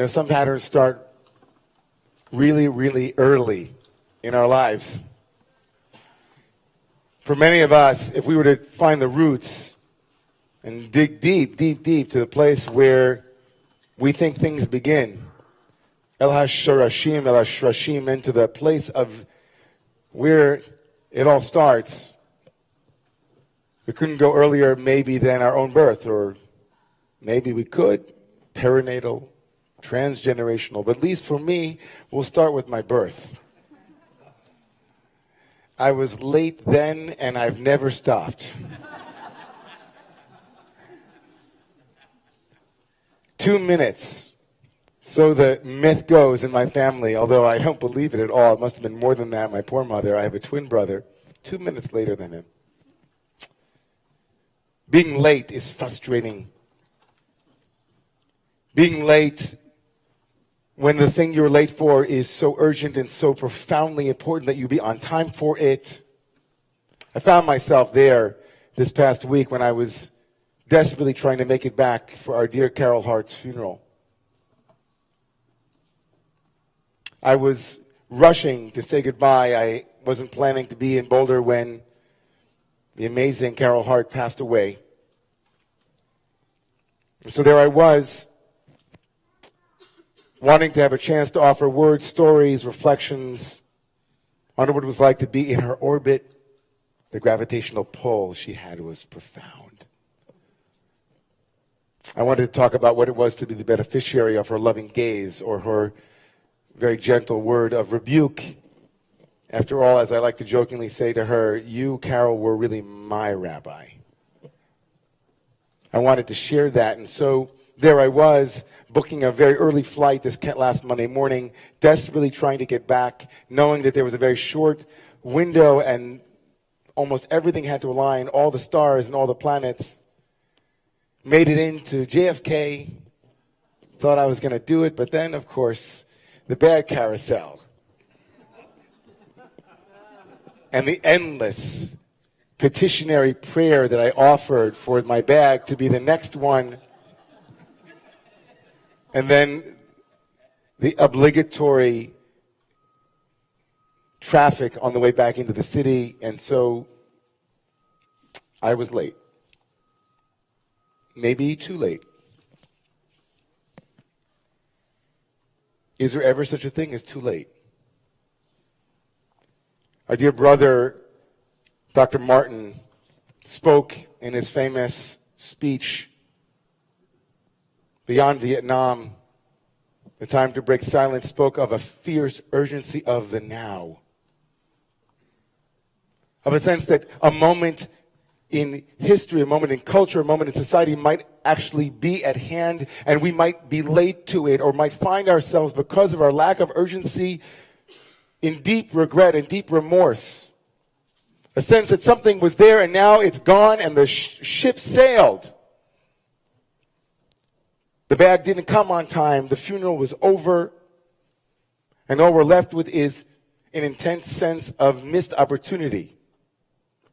Some patterns start really, really early in our lives. For many of us, if we were to find the roots and dig deep, deep, deep to the place where we think things begin, El HaShrashim, into the place of where it all starts, we couldn't go earlier maybe than our own birth, or maybe we could, perinatal, transgenerational, but at least for me, we'll start with my birth. I was late then, and I've never stopped. 2 minutes. So the myth goes in my family, although I don't believe it at all. It must have been more than that. My poor mother, I have a twin brother, 2 minutes later than him. Being late is frustrating. Being late when the thing you're late for is so urgent and so profoundly important that you be on time for it. I found myself there this past week when I was desperately trying to make it back for our dear Carol Hart's funeral. I was rushing to say goodbye. I wasn't planning to be in Boulder when the amazing Carol Hart passed away. So there I was, wanting to have a chance to offer words, stories, reflections on what it was like to be in her orbit. The gravitational pull she had was profound. I wanted to talk about what it was to be the beneficiary of her loving gaze, or her very gentle word of rebuke. After all, as I like to jokingly say to her, you, Carol, were really my rabbi. I wanted to share that, and so there I was, booking a very early flight this last Monday morning, desperately trying to get back, knowing that there was a very short window and almost everything had to align, all the stars and all the planets. Made it into JFK, thought I was going to do it, but then, of course, the bag carousel and the endless petitionary prayer that I offered for my bag to be the next one, and then the obligatory traffic on the way back into the city, and so I was late. Maybe too late. Is there ever such a thing as too late? Our dear brother, Dr. Martin, spoke in his famous speech, Beyond Vietnam, The Time to Break Silence, spoke of a fierce urgency of the now. Of a sense that a moment in history, a moment in culture, a moment in society might actually be at hand, and we might be late to it, or might find ourselves, because of our lack of urgency, in deep regret and deep remorse. A sense that something was there and now it's gone and the ship sailed. The bag didn't come on time, the funeral was over, and all we're left with is an intense sense of missed opportunity,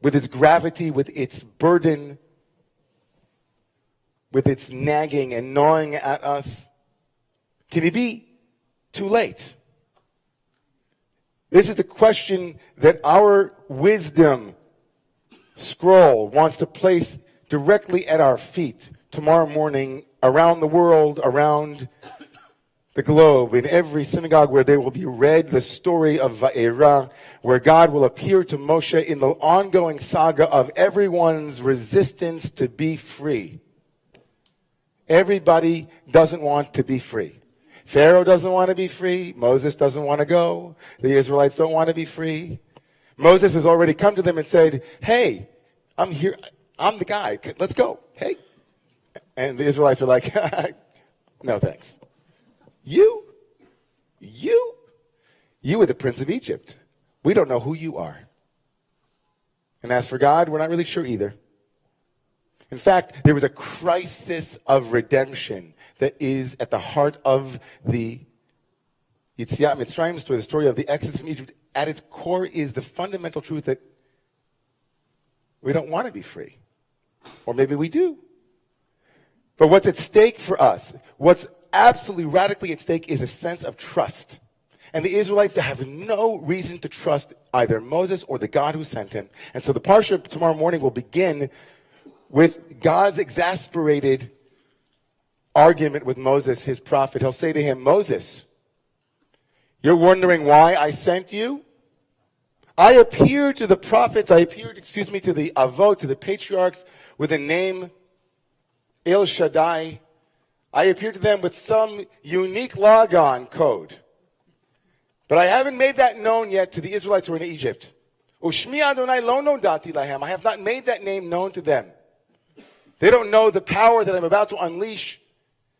with its gravity, with its burden, with its nagging and gnawing at us. Can it be too late? This is the question that our wisdom scroll wants to place directly at our feet tomorrow morning, around the world, around the globe, in every synagogue where there will be read the story of Va'era, where God will appear to Moshe in the ongoing saga of everyone's resistance to be free. Everybody doesn't want to be free. Pharaoh doesn't want to be free. Moses doesn't want to go. The Israelites don't want to be free. Moses has already come to them and said, hey, I'm here. I'm the guy. Let's go. Hey. And the Israelites are like, no thanks. You are the prince of Egypt. We don't know who you are. And as for God, we're not really sure either. In fact, there was a crisis of redemption that is at the heart of the Yetziat Mitzrayim story, the story of the Exodus from Egypt. At its core is the fundamental truth that we don't want to be free. Or maybe we do. But what's at stake for us, what's absolutely radically at stake is a sense of trust. And the Israelites have no reason to trust either Moses or the God who sent him. And so the parsha tomorrow morning will begin with God's exasperated argument with Moses, his prophet. He'll say to him, Moses, you're wondering why I sent you? I appeared to the prophets, to the Avot, to the patriarchs with the name El Shaddai. I appeared to them with some unique logon code. But I haven't made that known yet to the Israelites who are in Egypt. Ushmi Adonai lo nodati lahem. I have not made that name known to them. They don't know the power that I'm about to unleash.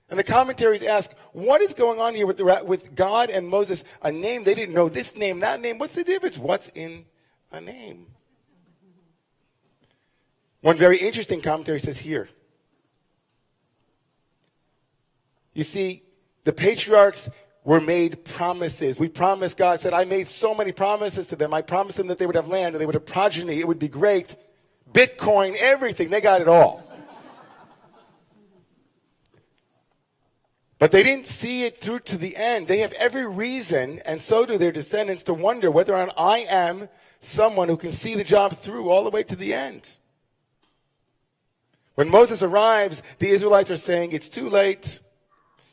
And the commentaries ask, what is going on here with God and Moses? A name, they didn't know this name, that name. What's the difference? What's in a name? One very interesting commentary says here. You see, the patriarchs were made promises. We promised, God said, I made so many promises to them. I promised them that they would have land and they would have progeny. It would be great. Bitcoin, everything. They got it all. But they didn't see it through to the end. They have every reason, and so do their descendants, to wonder whether or not I am someone who can see the job through all the way to the end. When Moses arrives, the Israelites are saying, it's too late.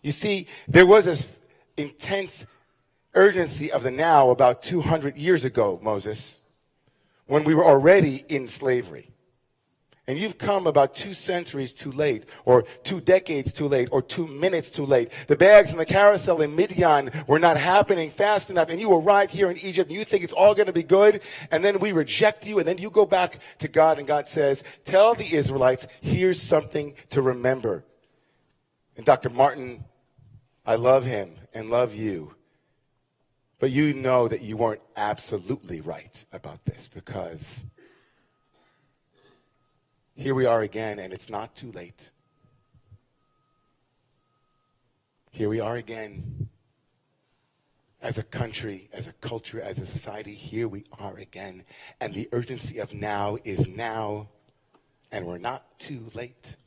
You see, there was this intense urgency of the now about 200 years ago, Moses, when we were already in slavery. And you've come about 2 centuries too late, or 2 decades too late, or 2 minutes too late. The bags and the carousel in Midian were not happening fast enough, and you arrive here in Egypt, and you think it's all going to be good, and then we reject you, and then you go back to God, and God says, tell the Israelites, here's something to remember. And Dr. Martin, I love him and love you, but you know that you weren't absolutely right about this, because here we are again, and it's not too late. Here we are again. As a country, as a culture, as a society, here we are again. And the urgency of now is now, and we're not too late.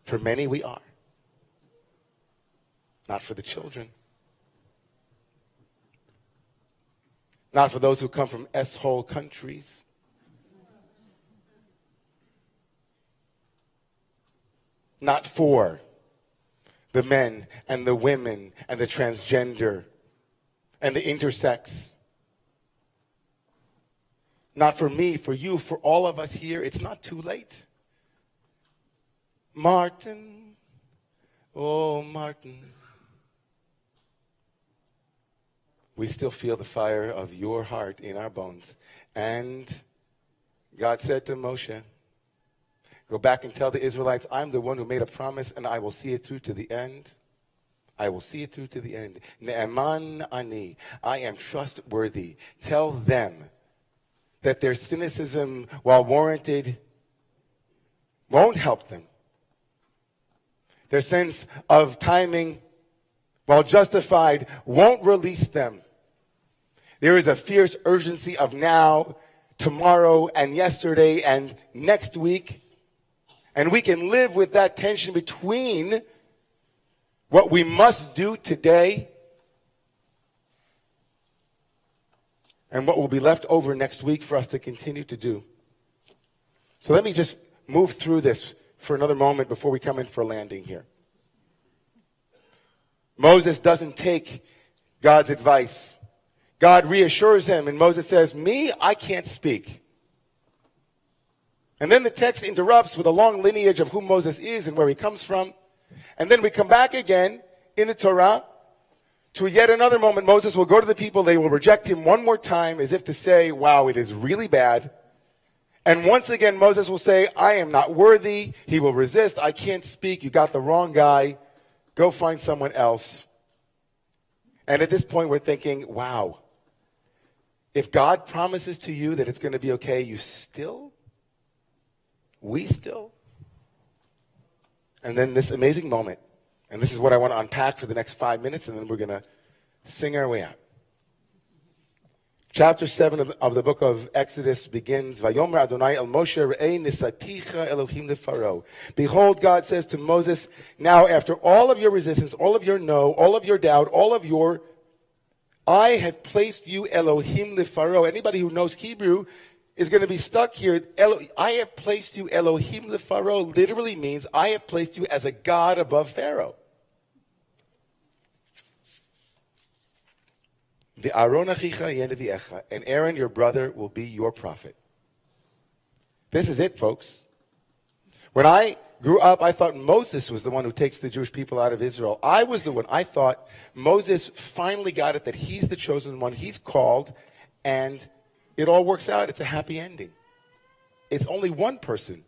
For many, we are. Not for the children. Not for those who come from S-hole countries. Not for the men and the women and the transgender and the intersex. Not for me, for you, for all of us here. It's not too late. Martin, oh Martin. We still feel the fire of your heart in our bones. And God said to Moshe, go back and tell the Israelites, I'm the one who made a promise, and I will see it through to the end. I will see it through to the end. Ne'eman ani. I am trustworthy. Tell them that their cynicism, while warranted, won't help them. Their sense of timing, while justified, won't release them. There is a fierce urgency of now, tomorrow, and yesterday, and next week. And we can live with that tension between what we must do today and what will be left over next week for us to continue to do. So let me just move through this for another moment before we come in for a landing here. Moses doesn't take God's advice. God reassures him, and Moses says, me, I can't speak. And then the text interrupts with a long lineage of who Moses is and where he comes from. And then we come back again in the Torah to yet another moment. Moses will go to the people. They will reject him one more time as if to say, wow, it is really bad. And once again, Moses will say, I am not worthy. He will resist. I can't speak. You got the wrong guy. Go find someone else. And at this point, we're thinking, wow, if God promises to you that it's going to be okay, we still. And then this amazing moment, and this is what I want to unpack for the next 5 minutes, and then we're going to sing our way out. Chapter 7 of the book of Exodus begins, Vayomer Adonai el Moshe re'ei nisaticha Elohim leFaro. Behold, God says to Moses, now after all of your resistance, all of your no, all of your doubt, I have placed you Elohim leFaro. Anybody who knows Hebrew is going to be stuck here. I have placed you Elohim leFaro literally means I have placed you as a God above Pharaoh. The Aaron achicha yeneviecha, and Aaron, your brother, will be your prophet. This is it, folks. When I grew up, I thought Moses was the one who takes the Jewish people out of Israel. I was the one. I thought Moses finally got it, that he's the chosen one, he's called, and it all works out. It's a happy ending. It's only one person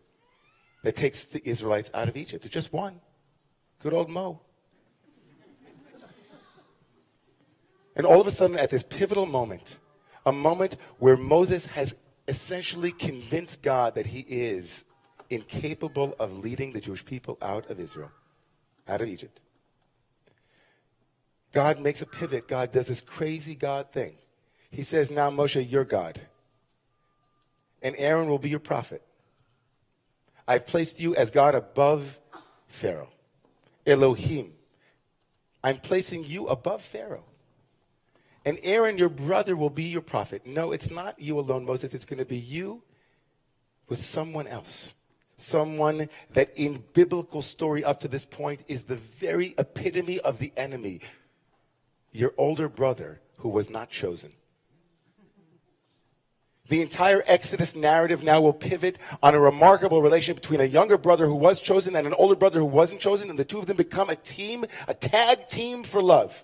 that takes the Israelites out of Egypt. It's just one. Good old Mo. And all of a sudden, at this pivotal moment, a moment where Moses has essentially convinced God that he is incapable of leading the Jewish people out of Israel, out of Egypt. God makes a pivot. God does this crazy God thing. He says, now Moshe, you're God. And Aaron will be your prophet. I've placed you as God above Pharaoh. Elohim. I'm placing you above Pharaoh. And Aaron, your brother, will be your prophet. No, it's not you alone, Moses. It's going to be you with someone else. Someone that in biblical story up to this point is the very epitome of the enemy. Your older brother who was not chosen. The entire Exodus narrative now will pivot on a remarkable relationship between a younger brother who was chosen and an older brother who wasn't chosen. And the two of them become a team, a tag team for love.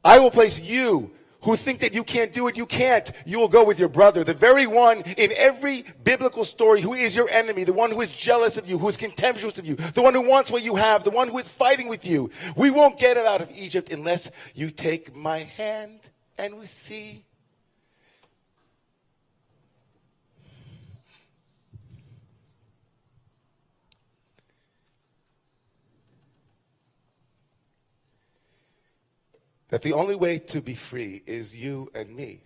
I will place you who think that you can't do it. You can't. You will go with your brother, the very one in every biblical story who is your enemy, the one who is jealous of you, who is contemptuous of you, the one who wants what you have, the one who is fighting with you. We won't get out of Egypt unless you take my hand and we see. That the only way to be free is you and me.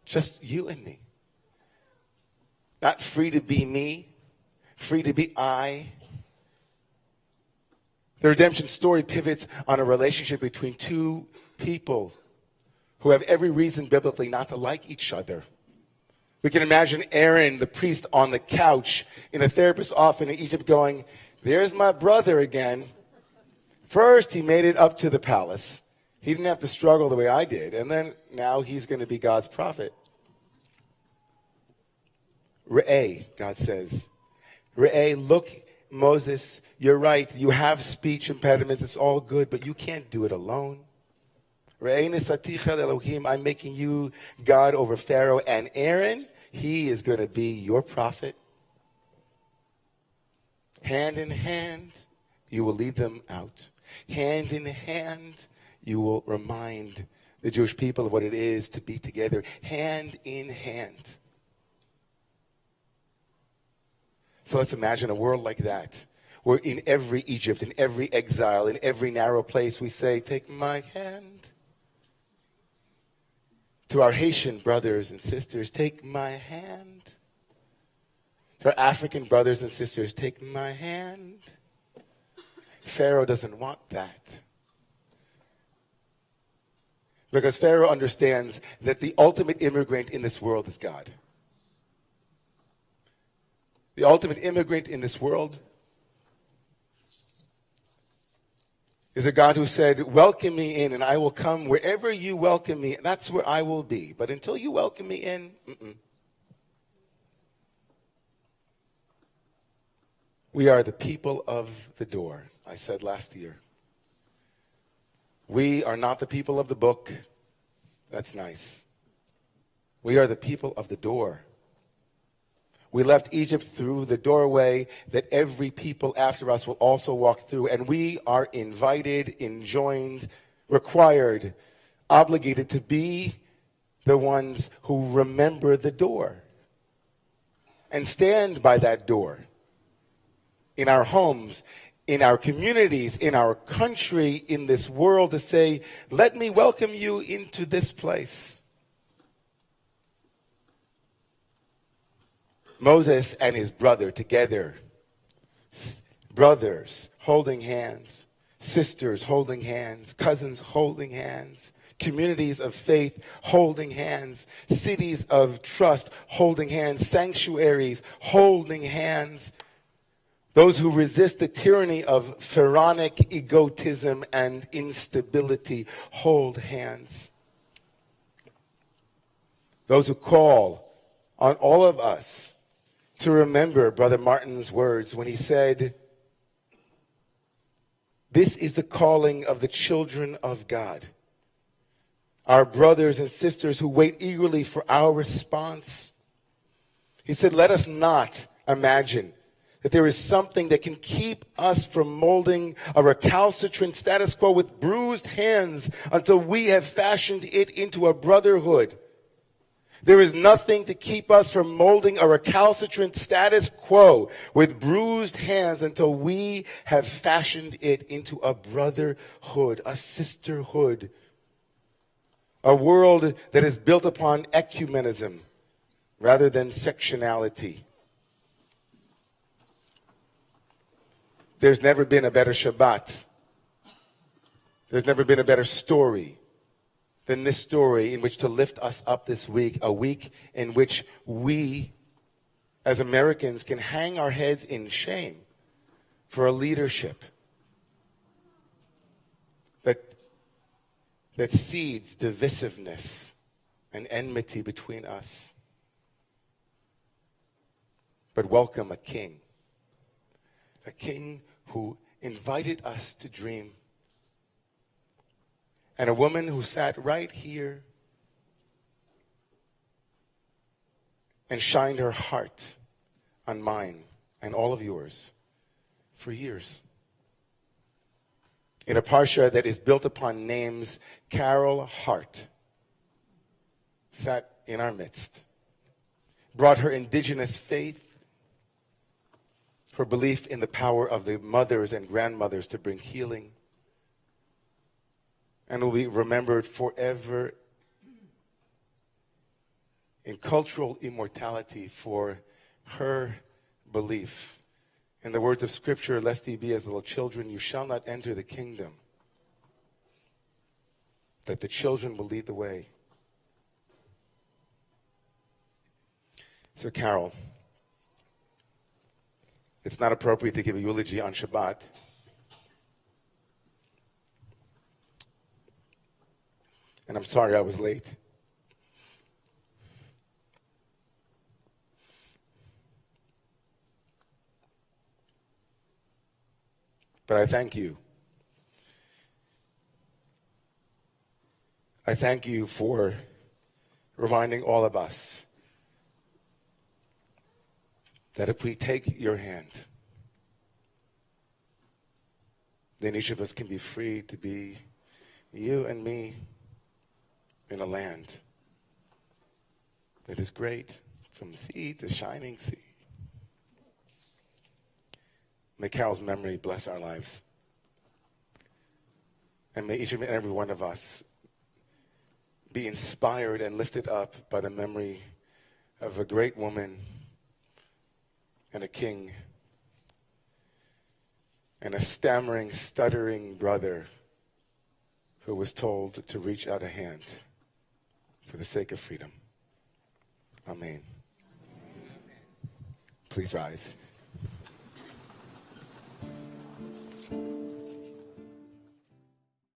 Just you and me. Not free to be me, free to be I. The redemption story pivots on a relationship between two people who have every reason biblically not to like each other. We can imagine Aaron, the priest, on the couch in a therapist's office in Egypt going, there's my brother again. First, he made it up to the palace. He didn't have to struggle the way I did. And then now he's going to be God's prophet. Re'eh, God says. Re'eh, look, Moses, you're right. You have speech impediments. It's all good, but you can't do it alone. Re'eh nisaticha Elohim. I'm making you God over Pharaoh. And Aaron, he is going to be your prophet. Hand in hand, you will lead them out. Hand in hand, you will remind the Jewish people of what it is to be together. Hand in hand. So let's imagine a world like that, where in every Egypt, in every exile, in every narrow place, we say, take my hand. To our Haitian brothers and sisters, take my hand. To our African brothers and sisters, take my hand. Pharaoh doesn't want that. Because Pharaoh understands that the ultimate immigrant in this world is God. The ultimate immigrant in this world is a God who said, welcome me in and I will come wherever you welcome me. That's where I will be. But until you welcome me in, We are the people of the door, I said last year. We are not the people of the book. That's nice. We are the people of the door. We left Egypt through the doorway that every people after us will also walk through. And we are invited, enjoined, required, obligated to be the ones who remember the door and stand by that door. In our homes, in our communities, in our country, in this world, to say, let me welcome you into this place. Moses and his brother together, brothers holding hands, sisters holding hands, cousins holding hands, communities of faith holding hands, cities of trust holding hands, sanctuaries holding hands. Those who resist the tyranny of pharaonic egotism and instability hold hands. Those who call on all of us to remember Brother Martin's words when he said, this is the calling of the children of God. Our brothers and sisters who wait eagerly for our response. He said, let us not imagine that there is something that can keep us from molding a recalcitrant status quo with bruised hands until we have fashioned it into a brotherhood. There is nothing to keep us from molding a recalcitrant status quo with bruised hands until we have fashioned it into a brotherhood, a sisterhood, a world that is built upon ecumenism rather than sectionality. There's never been a better Shabbat. There's never been a better story than this story in which to lift us up this week, a week in which we, as Americans, can hang our heads in shame for a leadership that seeds divisiveness and enmity between us. But welcome a king who invited us to dream, and a woman who sat right here and shined her heart on mine and all of yours for years. In a parsha that is built upon names, Carol Hart sat in our midst, brought her indigenous faith, her belief in the power of the mothers and grandmothers to bring healing, and will be remembered forever in cultural immortality for her belief. In the words of Scripture, lest ye be as little children, you shall not enter the kingdom. That the children will lead the way. So, Carol, it's not appropriate to give a eulogy on Shabbat. And I'm sorry I was late. But I thank you. I thank you for reminding all of us that if we take your hand, then each of us can be free to be you and me in a land that is great from sea to shining sea. May Carol's memory bless our lives. And may each and every one of us be inspired and lifted up by the memory of a great woman and a king and a stammering, stuttering brother who was told to reach out a hand for the sake of freedom. Amen. Please rise.